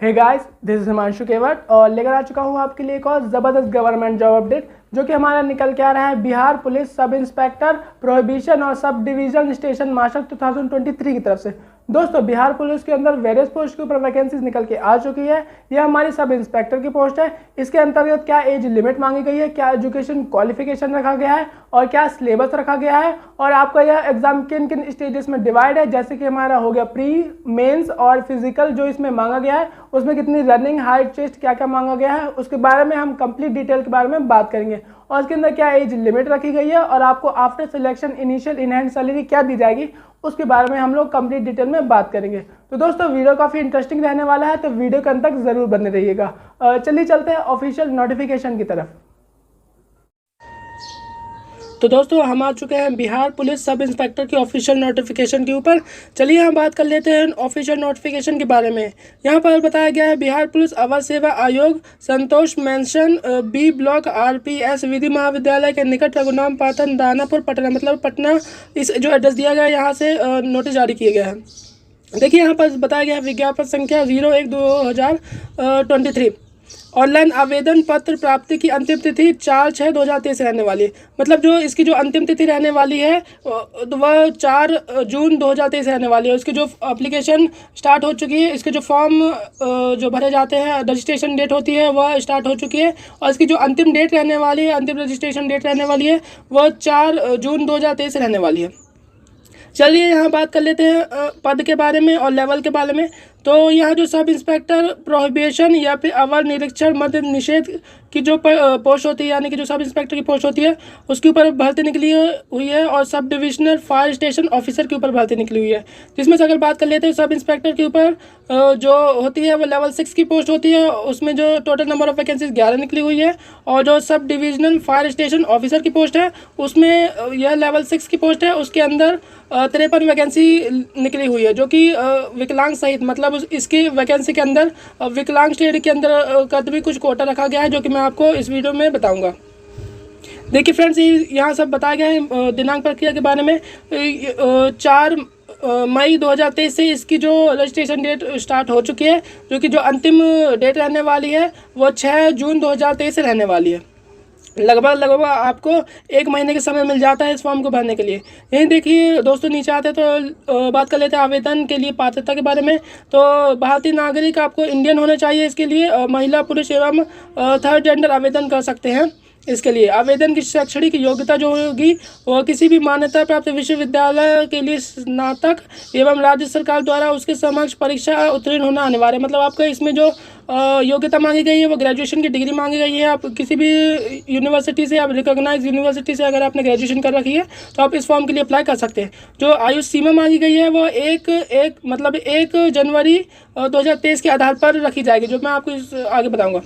Hey guys, this is Himanshu Kewat और लेकर आ चुका हूँ आपके लिए एक और ज़बरदस्त गवर्नमेंट जॉब अपडेट जो कि हमारा निकल के आ रहा है Bihar police sub inspector prohibition और सब डिवीजन स्टेशन मार्शल 2023 की तरफ से। दोस्तों, बिहार पुलिस के अंदर वेरियस पोस्ट के ऊपर वैकेंसीज निकल के आ चुकी है। यह हमारी सब इंस्पेक्टर की पोस्ट है। इसके अंतर्गत क्या एज लिमिट मांगी गई है, क्या एजुकेशन क्वालिफिकेशन रखा गया है और क्या सिलेबस रखा गया है, और आपका यह एग्जाम किन किन स्टेजेस में डिवाइड है। जैसे कि हमारा हो गया प्री, मेंस और फिजिकल जो इसमें मांगा गया है, उसमें कितनी रनिंग, हाइट, चेस्ट, क्या क्या मांगा गया है, उसके बारे में हम कंप्लीट डिटेल के बारे में बात करेंगे। और इसके अंदर क्या एज लिमिट रखी गई है और आपको after selection initial in hand salary क्या दी जाएगी, उसके बारे में हम लोग कंप्लीट डिटेल में बात करेंगे। तो दोस्तों, वीडियो काफ़ी इंटरेस्टिंग रहने वाला है, तो वीडियो के अंत तक जरूर बने रहिएगा। चलिए चलते हैं ऑफिशियल नोटिफिकेशन की तरफ। तो दोस्तों, हम आ चुके हैं बिहार पुलिस सब इंस्पेक्टर की ऑफिशियल नोटिफिकेशन के ऊपर। चलिए हम बात कर लेते हैं ऑफिशियल नोटिफिकेशन के बारे में। यहाँ पर बताया गया है बिहार पुलिस अवर सेवा आयोग, संतोष मेंशन, बी ब्लॉक, RPS विधि महाविद्यालय के निकट, रघुनाम पाथन, दानापुर, पटना, मतलब पटना। इस जो एड्रेस दिया गया है यहाँ से नोटिस जारी किया गया है। देखिए यहाँ पर बताया गया है विज्ञापन संख्या 01/2023। ऑनलाइन आवेदन पत्र प्राप्ति की अंतिम तिथि 4/6/2023 रहने वाली है। मतलब जो इसकी जो अंतिम तिथि रहने वाली है वह 4 जून 2023 रहने वाली है। उसकी जो एप्लीकेशन स्टार्ट हो चुकी है, इसके जो फॉर्म जो भरे जाते हैं, रजिस्ट्रेशन डेट होती है वह स्टार्ट हो चुकी है। और इसकी जो अंतिम डेट रहने वाली है, अंतिम रजिस्ट्रेशन डेट रहने वाली है, वह 4 जून 2023 रहने वाली है। चलिए यहाँ बात कर लेते हैं पद के बारे में और लेवल के बारे में। तो यहाँ जो सब इंस्पेक्टर प्रोहिबिशन या फिर अवर निरीक्षण मद्य निषेध की जो पोस्ट होती है, यानी कि जो सब इंस्पेक्टर की पोस्ट होती है, उसके ऊपर भर्ती निकली हुई है। और sub divisional fire station officer के ऊपर भर्ती निकली हुई है। जिसमें से अगर बात कर लेते हैं सब इंस्पेक्टर के ऊपर जो होती है वो लेवल 6 की पोस्ट होती है। उसमें जो टोटल नंबर ऑफ वैकेंसीज 11 निकली हुई है। और जो sub divisional fire station officer की पोस्ट है उसमें यह लेवल 6 की पोस्ट है। उसके अंदर 53 वैकेंसी निकली हुई है, जो कि विकलांग सहित, मतलब इसकी वैकेंसी के अंदर विकलांग श्रेणी के अंदर का भी कुछ कोटा रखा गया है, जो कि मैं आपको इस वीडियो में बताऊंगा। देखिए फ्रेंड्स, यहाँ सब बताया गया है दिनांक प्रक्रिया के बारे में। 4 मई 2023 से इसकी जो रजिस्ट्रेशन डेट स्टार्ट हो चुकी है, जो कि जो अंतिम डेट रहने वाली है वो 6 जून 2023 से रहने वाली है। लगभग आपको 1 महीने का समय मिल जाता है इस फॉर्म को भरने के लिए। यहीं देखिए दोस्तों, नीचे आते तो बात कर लेते हैं आवेदन के लिए पात्रता के बारे में। तो भारतीय नागरिक आपको इंडियन होना चाहिए इसके लिए। महिला, पुरुष एवं थर्ड जेंडर आवेदन कर सकते हैं। इसके लिए आवेदन की शैक्षणिक योग्यता जो होगी वो किसी भी मान्यता प्राप्त विश्वविद्यालय के लिए स्नातक एवं राज्य सरकार द्वारा उसके समक्ष परीक्षा उत्तीर्ण होना अनिवार्य है। मतलब आपका इसमें जो योग्यता मांगी गई है वो ग्रेजुएशन की डिग्री मांगी गई है। आप किसी भी यूनिवर्सिटी से, आप रिकॉग्नाइज यूनिवर्सिटी से अगर आपने ग्रेजुएशन कर रखी है तो आप इस फॉर्म के लिए अप्लाई कर सकते हैं। जो आयु सीमा मांगी गई है वो 1 जनवरी 2023 के आधार पर रखी जाएगी, जो मैं आपको आगे बताऊँगा।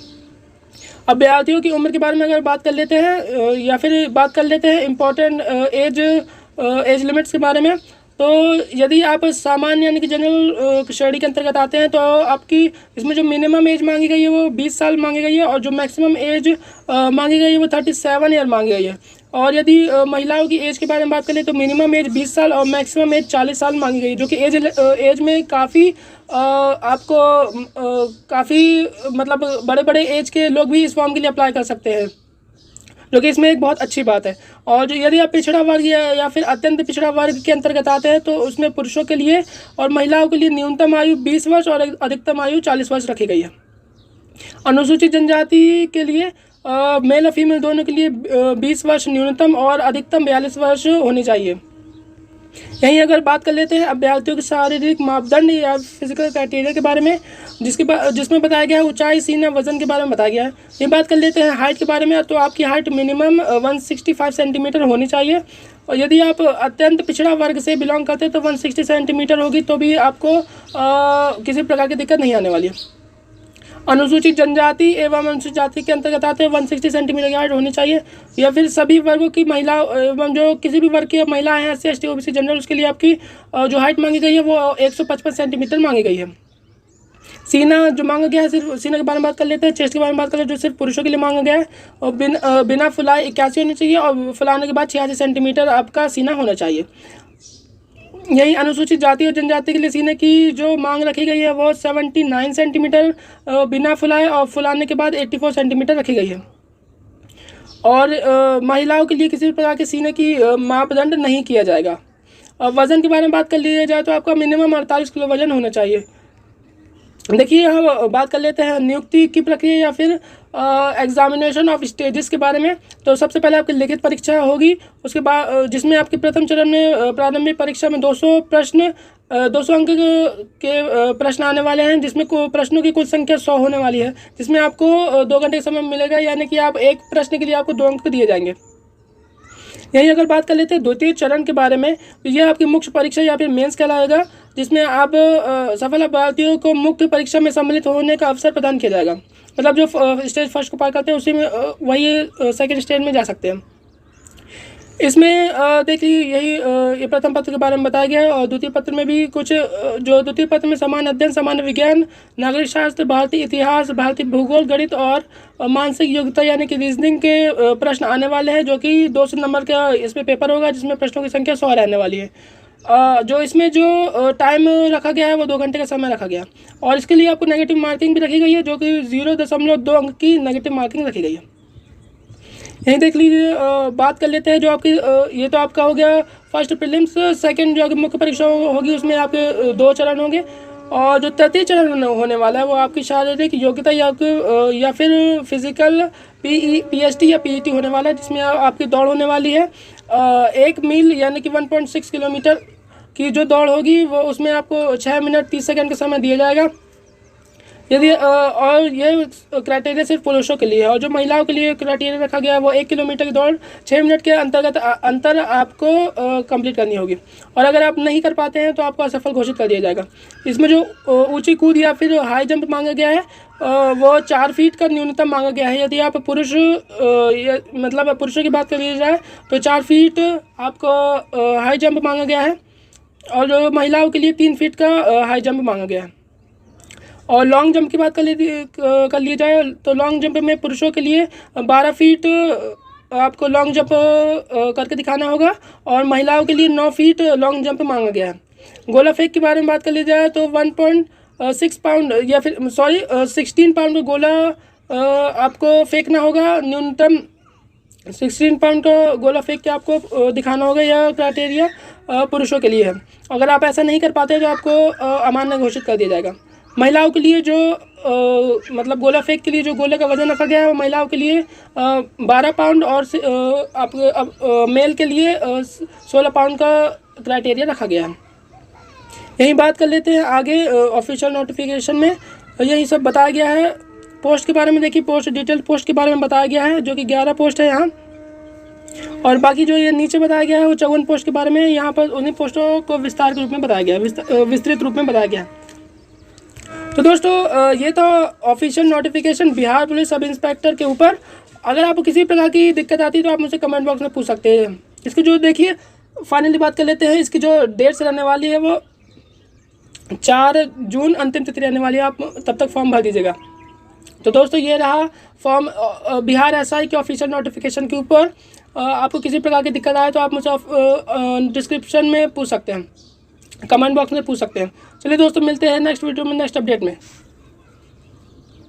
अब अभ्यर्थियों की उम्र के बारे में अगर बात कर लेते हैं या फिर बात कर लेते हैं इम्पोर्टेंट एज लिमिट्स के बारे में। तो यदि आप सामान्य यानी कि जनरल श्रेणी के अंतर्गत आते हैं तो आपकी इसमें जो मिनिमम एज मांगी गई है वो 20 साल मांगी गई है। और जो मैक्सिमम एज मांगी गई है वो 37 ईयर मांगी गई है। और यदि महिलाओं की एज के बारे में बात करें तो मिनिमम एज 20 साल और मैक्सिमम एज 40 साल मांगी गई है, जो कि एज में काफ़ी आपको काफ़ी मतलब बड़े बड़े एज के लोग भी इस फॉर्म के लिए अप्लाई कर सकते हैं, जो कि इसमें एक बहुत अच्छी बात है। और जो यदि आप पिछड़ा वर्ग या फिर अत्यंत पिछड़ा वर्ग के अंतर्गत आते हैं तो उसमें पुरुषों के लिए और महिलाओं के लिए न्यूनतम आयु 20 वर्ष और अधिकतम आयु 40 वर्ष रखी गई है। अनुसूचित जनजाति के लिए मेल और फीमेल दोनों के लिए 20 वर्ष न्यूनतम और अधिकतम 42 वर्ष होनी चाहिए। यहीं अगर बात कर लेते हैं अभ्यर्थियों के शारीरिक मापदंड या फिजिकल क्राइटेरिया के बारे में, जिसमें बताया गया है ऊंचाई, सीना, वजन के बारे में बताया गया है। ये बात कर लेते हैं हाइट के बारे में। तो आपकी हाइट मिनिमम 165 सेंटीमीटर होनी चाहिए। और यदि आप अत्यंत पिछड़ा वर्ग से बिलोंग करते हैं तो 160 सेंटीमीटर होगी, तो भी आपको किसी प्रकार की दिक्कत नहीं आने वाली है। अनुसूचित जनजाति एवं अनुसूचित जाति के अंतर्गत आते हैं 160 सेंटीमीटर की हाइट होनी चाहिए। या फिर सभी वर्गों की महिला एवं जो किसी भी वर्ग की महिलाएं हैं, SC, ST, OBC, जनरल, उसके लिए आपकी जो हाइट मांगी गई है वो 155 सेंटीमीटर मांगी गई है। सीना जो मांगा गया है, सिर्फ सीना के बारे में बात कर लेते हैं। चेस्ट के बारे में बात कर लेते हैं, जो सिर्फ पुरुषों के लिए मांगा गया है। और बिना फुलाए 81 होनी चाहिए और फुलाने के बाद 86 सेंटीमीटर आपका सीना होना चाहिए। यही अनुसूचित जाति और जनजाति के लिए सीने की जो मांग रखी गई है वो 79 सेंटीमीटर बिना फुलाए, और फुलाने के बाद 84 सेंटीमीटर रखी गई है। और महिलाओं के लिए किसी भी प्रकार के सीने की मापदंड नहीं किया जाएगा। वज़न के बारे में बात कर लिया जाए तो आपका मिनिमम 48 किलो वज़न होना चाहिए। देखिए, हम बात कर लेते हैं नियुक्ति की प्रक्रिया या फिर एग्जामिनेशन ऑफ स्टेजेस के बारे में। तो सबसे पहले आपकी लिखित परीक्षा होगी, उसके बाद जिसमें आपके प्रथम चरण में प्रारंभिक परीक्षा में 200 प्रश्न 200 अंक के प्रश्न आने वाले हैं, जिसमें प्रश्नों की कुल संख्या 100 होने वाली है, जिसमें आपको 2 घंटे का समय मिलेगा, यानी कि आप एक प्रश्न के लिए आपको 2 अंक दिए जाएंगे। यही अगर बात कर लेते हैं द्वितीय चरण के बारे में, तो ये आपकी मुख्य परीक्षा या फिर मेंस कहलाएगा, जिसमें आप सफल अभ्यर्थियों को मुख्य परीक्षा में सम्मिलित होने का अवसर प्रदान किया जाएगा। मतलब जो स्टेज फर्स्ट को पार करते हैं उसी में वही सेकंड स्टेज में जा सकते हैं। इसमें देखिए यही ये प्रथम पत्र के बारे में बताया गया है। और द्वितीय पत्र में भी कुछ जो द्वितीय पत्र में सामान्य अध्ययन, सामान्य विज्ञान, नागरिक शास्त्र, भारतीय इतिहास, भारतीय भूगोल, गणित और मानसिक योग्यता यानी कि रीजनिंग के प्रश्न आने वाले हैं, जो कि 200 नंबर का इसमें पेपर होगा, जिसमें प्रश्नों की संख्या 100 रहने वाली है। जो इसमें जो टाइम रखा गया है वो 2 घंटे का समय रखा गया, और इसके लिए आपको नेगेटिव मार्किंग भी रखी गई है, जो कि 0.2 अंक की नेगेटिव मार्किंग रखी गई है। यहीं देख लीजिए, बात कर लेते हैं जो आपकी ये तो आपका हो गया फर्स्ट प्रीलिम्स। सेकंड जो आपकी मुख्य परीक्षा होगी उसमें आपके 2 चरण होंगे, और जो तृतीय चरण होने वाला है वो आपकी शारीरिक योग्यता या फिर फिजिकल पीएसटी या पीईटी होने वाला है, जिसमें आपकी दौड़ होने वाली है 1 मील यानी कि 1.6 किलोमीटर की जो दौड़ होगी वो उसमें आपको 6 मिनट 30 सेकंड का समय दिया जाएगा। यदि और ये क्राइटेरिया सिर्फ पुरुषों के लिए है, और जो महिलाओं के लिए क्राइटेरिया रखा गया है वो 1 किलोमीटर की दौड़ 6 मिनट के अंतर आपको कंप्लीट करनी होगी, और अगर आप नहीं कर पाते हैं तो आपको असफल घोषित कर दिया जाएगा। इसमें जो ऊंची कूद या फिर हाई जंप मांगा गया है वो 4 फीट का न्यूनतम मांगा गया है। यदि आप मतलब पुरुषों की बात कर ली जाए तो 4 फीट आपको हाई जंप मांगा गया है, और जो महिलाओं के लिए 3 फीट का हाई जंप मांगा गया है। और लॉन्ग जंप की बात कर ली जाए तो लॉन्ग जंप में पुरुषों के लिए 12 फीट आपको लॉन्ग जंप करके दिखाना होगा, और महिलाओं के लिए 9 फीट लॉन्ग जंप मांगा गया है। गोला फेंक के बारे में बात कर ली जाए तो 1.6 पाउंड या फिर 16 पाउंड गोला आपको फेंकना होगा, न्यूनतम 16 पाउंड का गोला फेंक के आपको दिखाना होगा। यह क्राइटेरिया पुरुषों के लिए है। अगर आप ऐसा नहीं कर पाते तो आपको अमान्य घोषित कर दिया जाएगा। महिलाओं के लिए जो मतलब गोला फेंक के लिए जो गोले का वजन रखा गया है वो महिलाओं के लिए 12 पाउंड, और मेल के लिए 16 पाउंड का क्राइटेरिया रखा गया है। यही बात कर लेते हैं आगे ऑफिशियल नोटिफिकेशन में यही सब बताया गया है। पोस्ट के बारे में देखिए, पोस्ट डिटेल पोस्ट के बारे में बताया गया है, जो कि 11 पोस्ट है यहाँ, और बाकी जो ये नीचे बताया गया है वो 54 पोस्ट के बारे में। यहाँ पर उन्हीं पोस्टों को विस्तार के रूप में बताया गया है, विस्तृत रूप में बताया गया है। तो दोस्तों ये तो official notification Bihar police sub inspector के ऊपर। अगर आपको किसी प्रकार की दिक्कत आती है तो आप मुझसे कमेंट बॉक्स में पूछ सकते हैं। इसकी जो देखिए फाइनली बात कर लेते हैं, इसकी जो डेट्स रहने वाली है वो 4 जून अंतिम तिथि रहने वाली है, आप तब तक फॉर्म भर दीजिएगा। तो दोस्तों ये रहा फॉर्म बिहार एसआई के ऑफिशियल नोटिफिकेशन के ऊपर। आपको किसी प्रकार की दिक्कत आए तो आप मुझसे डिस्क्रिप्शन में पूछ सकते हैं, कमेंट बॉक्स में पूछ सकते हैं। चलिए दोस्तों, मिलते हैं नेक्स्ट वीडियो में नेक्स्ट अपडेट में।